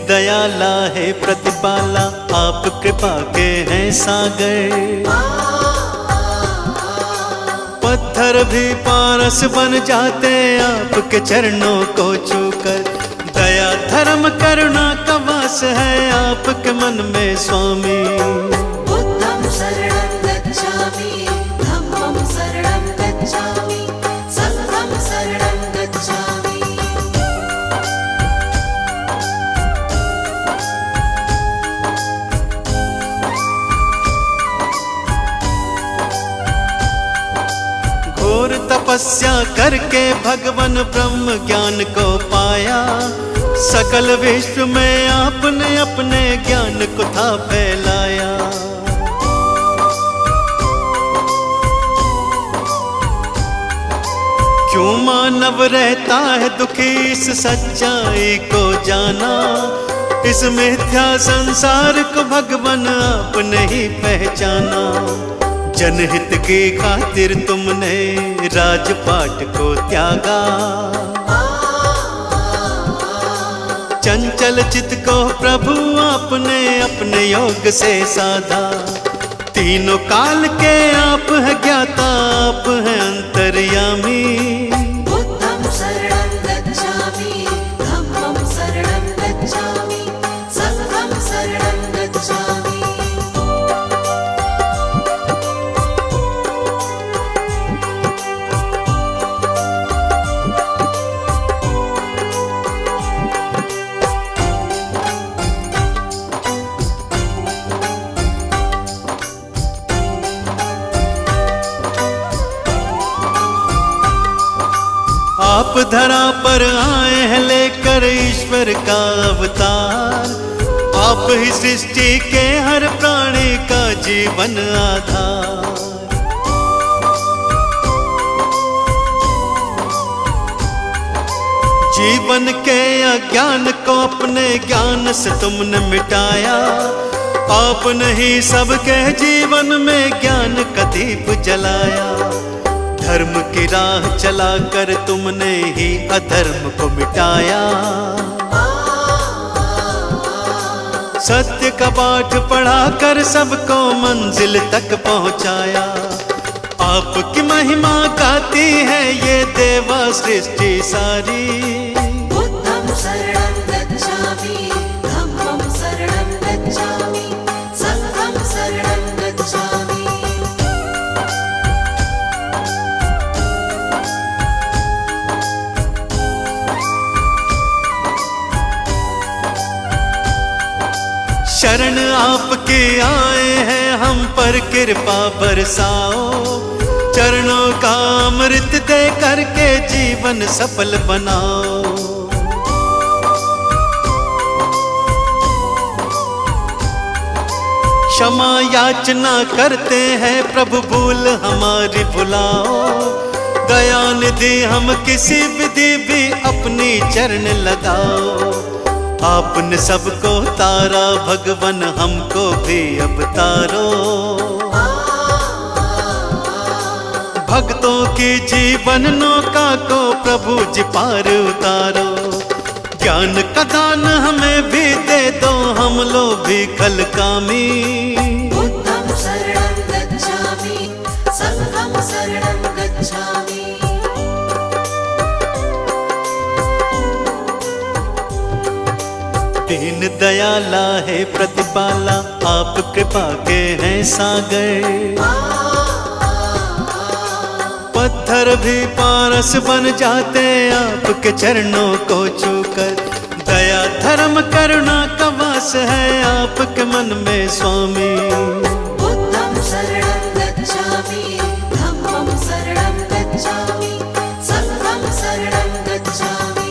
दयाला है प्रतिपाला, आप कृपा के हैं सागर। पत्थर भी पारस बन जाते आपके चरणों को छूकर। दया धर्म करुणा का वास है आपके मन में स्वामी। बुद्धं शरणं गच्छामि, धम्मं शरणं गच्छामि, संघं शरणं गच्छामि। घोर तपस्या करके भगवान ब्रह्म ज्ञान को पाया। सकल विश्व में आपने अपने ज्ञान को था फैलाया। क्यों मानव रहता है दुखी इस सच्चाई को जाना। इस मिथ्या संसार को भगवान आपने ही पहचाना। जनहित की खातिर तुमने राजपाट को त्यागा। चंचल चित्त को प्रभु आपने अपने योग से साधा। तीनों काल के आप है ज्ञाता, आप है अंतर्यामी। बुद्धं शरणं गच्छामि, धम्मं शरणं गच्छामि, संघं शरणं गच्छामि। आप धरा पर आए हैं लेकर ईश्वर का अवतार। आप ही सृष्टि के हर प्राणी का जीवन आधार। जीवन के अज्ञान को अपने ज्ञान से तुमने मिटाया। आपने ही सबके जीवन में ज्ञान का दीप जलाया। धर्म की राह चलाकर तुमने ही अधर्म को मिटाया। सत्य का पाठ पढ़ाकर सबको मंजिल तक पहुंचाया। आपकी महिमा गाती है ये देवा सृष्टि सारी। बुद्धं शरणं गच्छामि, धम्मं शरणं गच्छामि, संघं शरणं गच्छामि। शरण आपके आए हैं हम पर कृपा बरसाओ। चरणों का अमृत दे करके जीवन सफल बनाओ। क्षमा याचना करते हैं प्रभु भूल हमारी भुलाओ। दया निधि हम किसी विधि भी अपनी चरण लगाओ। आपने सबको तारा भगवान हमको भी अब तारो। भक्तों की जीवन नौका को प्रभु जी पार उतारो। ज्ञान का दान हमें भी दे दो, हम लोग भी कल कामी। बुद्धं शरणं गच्छामि, संघं शरणं गच्छामि। दीन दयाला है प्रतिपाला, आप कृपा के हैं सागर। पत्थर भी पारस बन जाते आपके चरणों को छूकर। दया धर्म करुणा का वास है आपके मन में स्वामी। बुद्धं शरणं गच्छामि, धम्मं शरणं गच्छामि, संघं शरणं गच्छामि।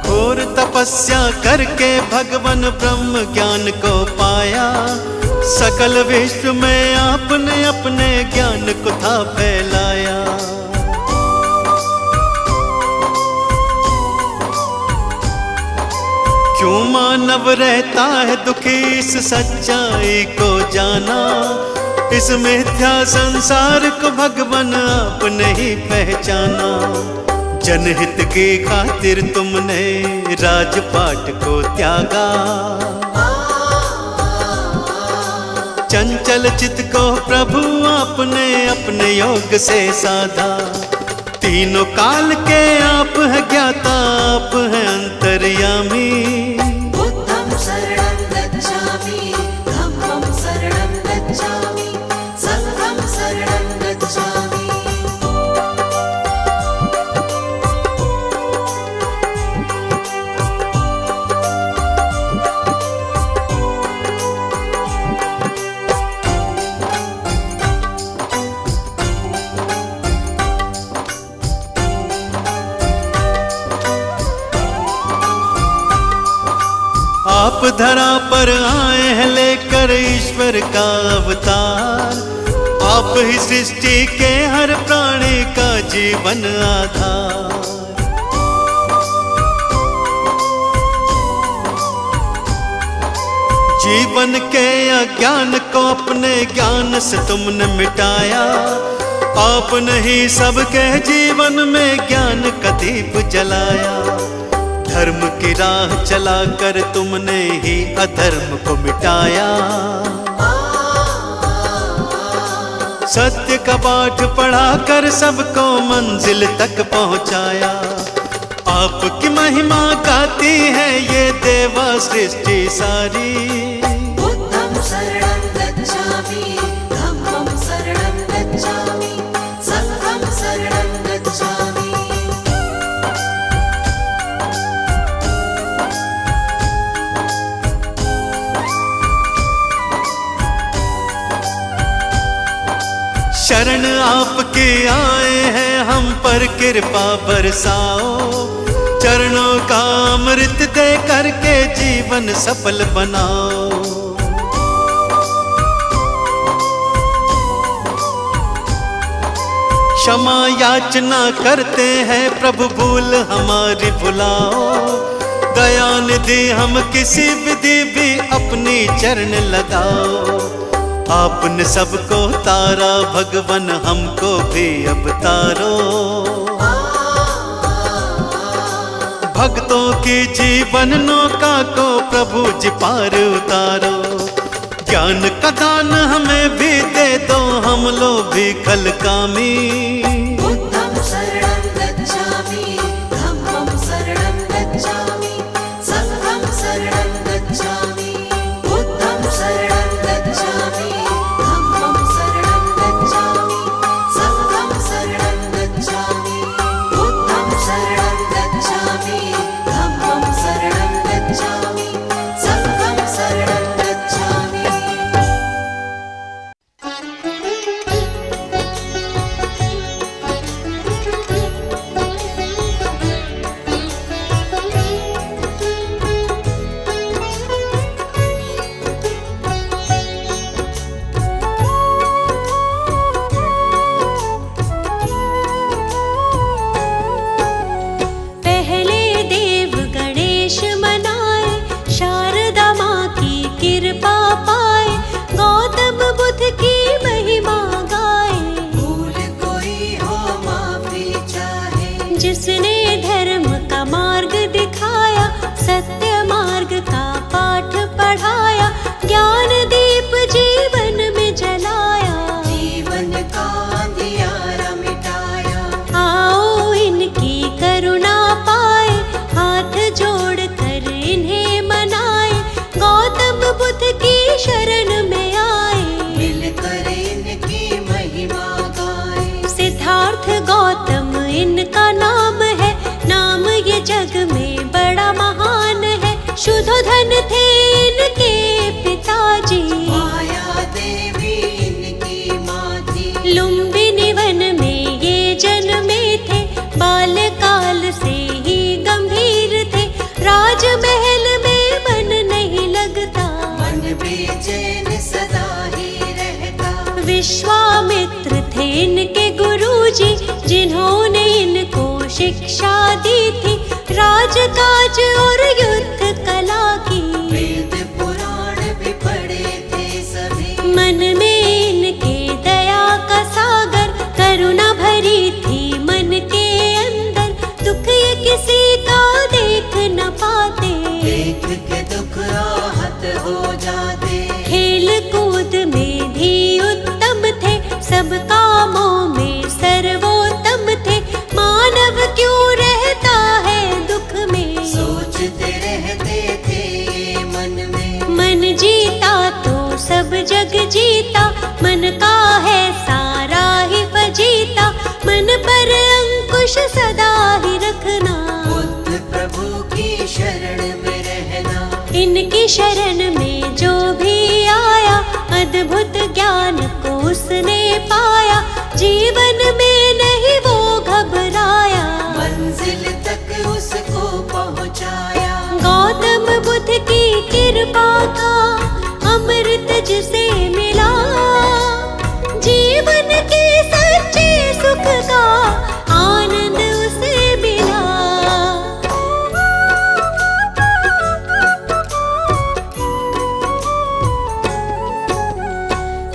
घोर तपस्या करके भगवान ब्रह्म ज्ञान को पाया। सकल विश्व में आपने अपने ज्ञान को था फैलाया। क्यों मानव मानव रहता है दुखी इस सच्चाई को जाना, इस मिथ्या संसार को भगवान आपने ही पहचाना। जनहित की खातिर तुमने राजपाट को त्यागा, चंचल चित्त को प्रभु आपने अपने योग से साधा। तीनों काल के आप है ज्ञाता, आप है अंतर्यामी। बुद्धं शरणं गच्छामि, धम्मं शरणं गच्छामि, संघं शरणं गच्छामि। आप धरा पर आए हैं लेकर ईश्वर का अवतार, आप ही सृष्टि के हर प्राणी का जीवन आधार। जीवन के अज्ञान को अपने ज्ञान से तुमने मिटाया, आपने ही सबके जीवन में ज्ञान का दीप जलाया। धर्म की राह चलाकर तुमने ही अधर्म को मिटाया, सत्य का पाठ पढ़ाकर सबको मंजिल तक पहुंचाया। आपकी महिमा गाती है ये देवा सृष्टि सारी। बुद्धं शरणं गच्छामि, धम्मं शरणं गच्छामि, संघं शरणं गच्छामि। शरण आपके आए हैं हम पर कृपा बरसाओ, चरणों का अमृत दे करके जीवन सफल बनाओ। क्षमा याचना करते हैं प्रभु भूल हमारी भुलाओ, दया निधि हम किसी विधि भी अपनी चरण लगाओ। आपने सबको तारा भगवन हमको भी अब तारो, भक्तों की जीवन नौका को प्रभु जी पार उतारो। ज्ञान का दान हमें भी दे दो, हम लोग भी खल कामी। बुद्धं शरणं गच्छामि, धम्मं शरणं गच्छामि, संघं शरणं गच्छामि। बुद्धं शरणं गच्छामि, धम्मं शरणं गच्छामि, संघं शरणं गच्छामि। बुद्धं शरणं गच्छामि, धम्मं शरणं गच्छामि, संघं शरणं गच्छामि। जिसने धर्म का मार्ग दिखाया, सत्य मार्ग का पाठ पढ़ाया, ज्ञान दीप जीवन में जलाया, जीवन का अंधियारा मिटाया। आओ इनकी करुणा पाए, हाथ जोड़ कर इन्हें मनाए, गौतम बुद्ध की शरण में आए, मिलकर इनकी महिमा गाए। सिद्धार्थ गौतम इनका नाम है, नाम ये जग में बड़ा महान है। शुद्धोधन थे इनके पिताजी, माया देवी इनकी माँ थी। लुम्बिनी वन में ये जन्मे थे, बाल्यकाल से ही गंभीर थे। राजमहल में मन नहीं लगता, मन बेचैन सदा ही रहता। विश्वामित्र थे इनके गुरुजी, जिन्होंने इनको शिक्षा दी थी, राजकाज और युद्ध कला की। उसकी शरण में जो भी आया, अद्भुत ज्ञान को उसने पाया, जीवन में नहीं वो घबराया, मंजिल तक उसको पहुँचाया। गौतम बुद्ध की कृपा का अमृत जिसे मिला, जीवन के सच्चे सुख का आनंद उसे मिला।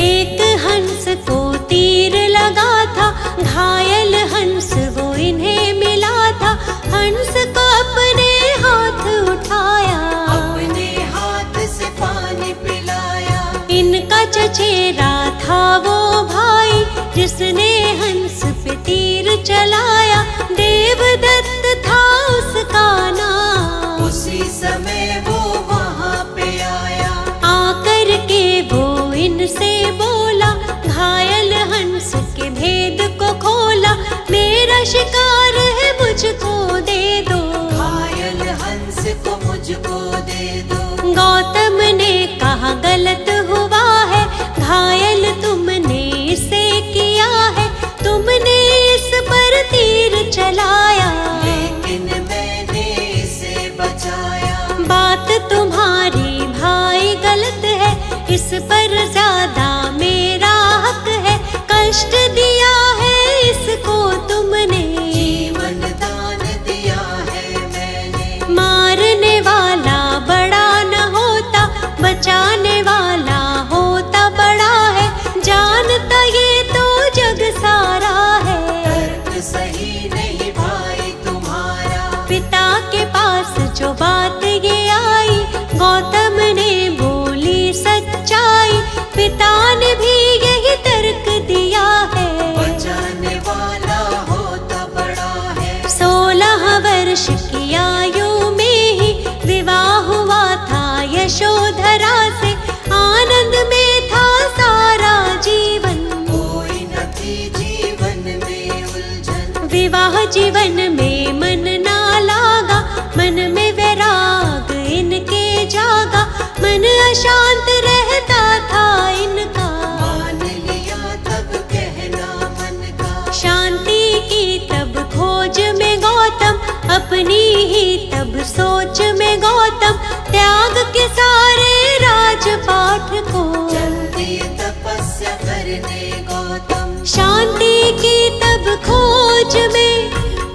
एक हंस को तीर लगा था, घायल हंस वो इन्हें मिला था, हंस को अपने हाथ उठाया, अपने हाथ से पानी पिलाया। इनका चचेरा था वो भाई, जिसने हंस पे तीर चलाया, देवदत्त था उसका नाम। उसी समय वो वहाँ पे आया, आकर के वो इनसे बोला, घायल हंस के भेद को खोला, मेरा शिकार है मुझको दे दो, घायल हंस को मुझको दे दो। गौतम ने कहा गलत हुआ है, घायल तुमने इसे किया है, तुमने इस पर तीर चलाया, लेकिन मैंने इसे बचाया। बात तुम्हारी भाई गलत है, इस पर ज्यादा मेरा हक है, कष्ट दिया है इसको तुमने, जीवन दान दिया है मैंने। मारने वाला बड़ा न होता, बचाने वाला होता बड़ा है, जानता ये तो जग सारा है, तर्क सही नहीं भाई तुम्हारा। पिता के पास जो बात ये आई, गौतम ने बोली सच्चाई, पिता ने भी यही तर्क दिया है, बचाने वाला होता बड़ा है। 16 वर्ष की आयु में ही विवाह हुआ था यशोधरा से, आनंद में था सारा जीवन, कोई न थी जीवन में उलझन। विवाह जीवन में मन ना लागा, मन में वैराग इनके जागा, मन अशांत रहता था इनका, मान लिया तब कहना मन का। शांति की तब खोज में गौतम, अपनी ही तब सोच में गौतम, त्याग के सारे राजपाठ को, चल दिए तपस्या करने गौतम। शांति की तब खोज में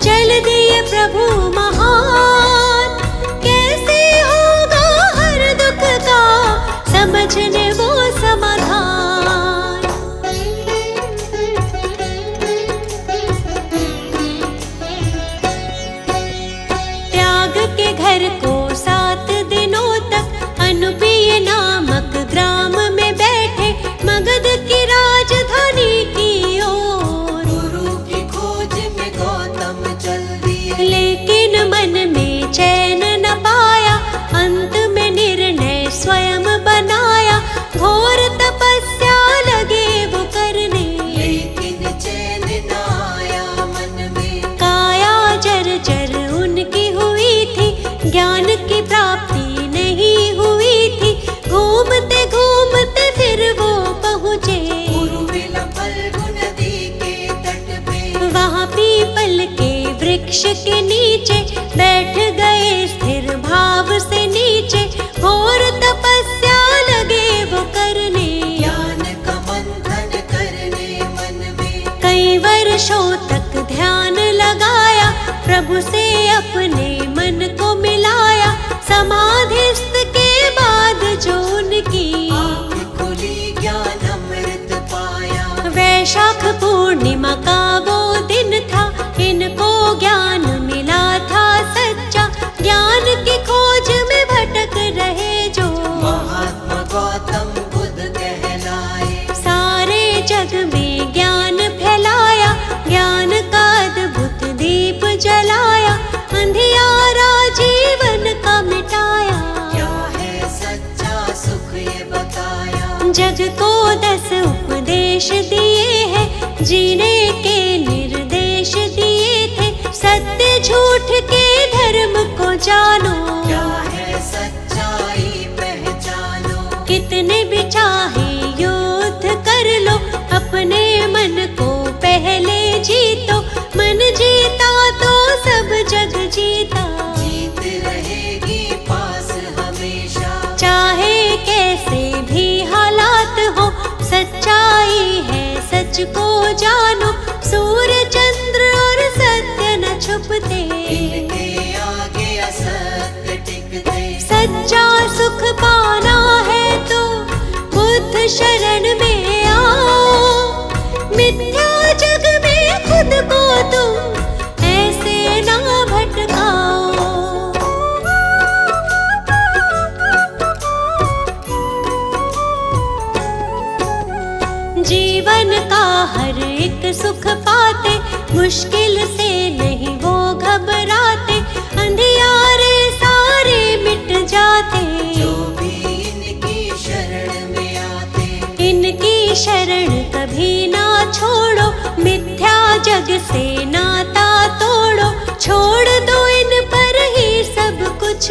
चल दिए प्रभु महान, कैसे होगा हर दुख का समझने वो समाधान। त्याग के घर को 7 दिनों तक अनुपीय नामक ग्राम में बैठे, मगध की राजधानी की ओर, गुरु की खोज में गौतम चल दिए। लेकिन मन में चैन न पाया, अंत में निर्णय स्वयं बनाया, घोर तपस्या लगे वो करने, लेकिन चैन न आया मन में। काया जर्जर उनकी हुई थी, ज्ञान की प्राप्ति नहीं हुई थी, घूमते घूमते फिर वो पहुँचे उर्विला फल्गु नदी के तट पे। वहाँ पीपल के वृक्ष के नीचे बैठ गए स्थिर भाव से नीचे, घोर तपस्या लगे वो करने, ज्ञान का मंथन करने मन में। कई वर्षों तक ध्यान लगाया, प्रभु से अपने मन को मिलाया, समाधिस्थ के बाद जो उनकी आँख खुली ज्ञान अमृत पाया। वैशाख पूर्णिमा का वो दिन था, इनको ज्ञान मिला था सच्चा, ज्ञान की खोज में भटक रहे जो, महात्मा गौतम बुद्ध कहलाए। सारे जग में ज्ञान फैलाया, ज्ञान का अद्भुत दीप जलाया, अंधियारा जीवन का मिटाया, क्या है सच्चा सुख ये बताया। जग को 10 उपदेश दिए हैं, जीने के निर्देश दिए थे, झूठ के धर्म को जानो। क्या है सच्चाई चाहे युद्ध कर लो, अपने मन को पहले जीतो। मन जीता तो सब जग जीता, जीत रहेगी पास हमेशा। चाहे कैसे भी हालात हो, सच्चाई है सच को जानो। सूर्य चंद्र और सत्य न छुपते, इनके आगे असत्य टिकते। सच्चा सुख पाना है तो बुद्ध शरण में आओ। मिथ्या जग में खुद को तुम ऐसे ना भटकाओ। जीवन का हर एक सुख पाते, मुश्किल से नहीं वो घबराते। अंधियारे सारे मिट जाते, जो भी इनकी शरण में आते। इनकी शरण कभी ना छोड़ो, मिथ्या जग से नाता तोड़ो। छोड़ दो इन पर ही सब कुछ,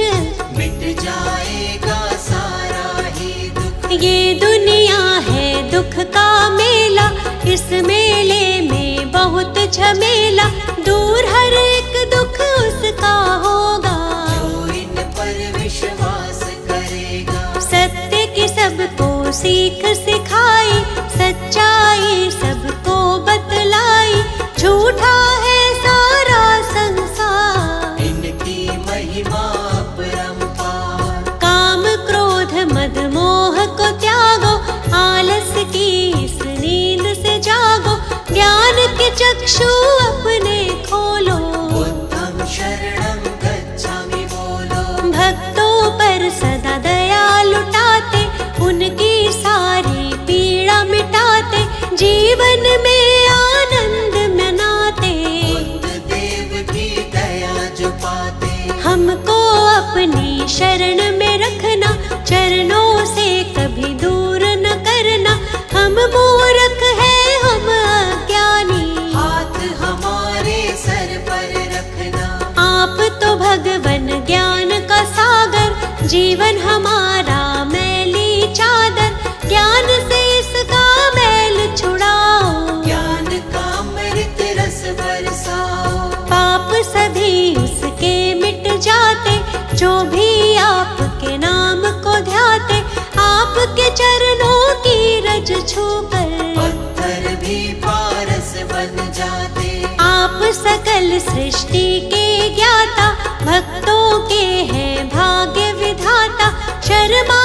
मिट जाएगा सारा ही दुख। ये दुनिया है दुख का मेला, इस मेले में बहुत झमेला। दूर हर एक दुख उसका होगा, जो इन पर विश्वास करेगा। सत्य की सबको सीख सिखाई, सच्चाई सबको बतलाई। झूठा है सारा संसार, इनकी महिमा अपरंपार। काम क्रोध मद मोह को त्यागो, आलस की इस नींद से जागो। ज्ञान के चक्षु अपने खोलो, बुद्धं शरणं गच्छामि बोलो। भक्तों पर सदा दया लुटाते, उनकी सारी पीड़ा मिटाते। जीवन में आनंद मनाते, बुद्ध देव की दया जो पाते। हमको अपनी शरण में रखना, चरणों से कभी दूर न करना। हम मूर्ख हैं हम अज्ञानी, हाथ हमारे सर पर रखना। आप तो भगवन ज्ञान का सागर। जीवन हमारा मैली चादर, ज्ञान से इसका मैल छुड़ाओ। ज्ञान का अमृत रस बरसाओ। पाप सभी उसके मिट जाते, जो भी आपके नाम को ध्याते। आपके चरणों की रज छूकर पत्थर भी पारस बन जाते। आप सकल सृष्टि के ज्ञाता, भक्तों के हैं भाग्य विधाता। शर्मा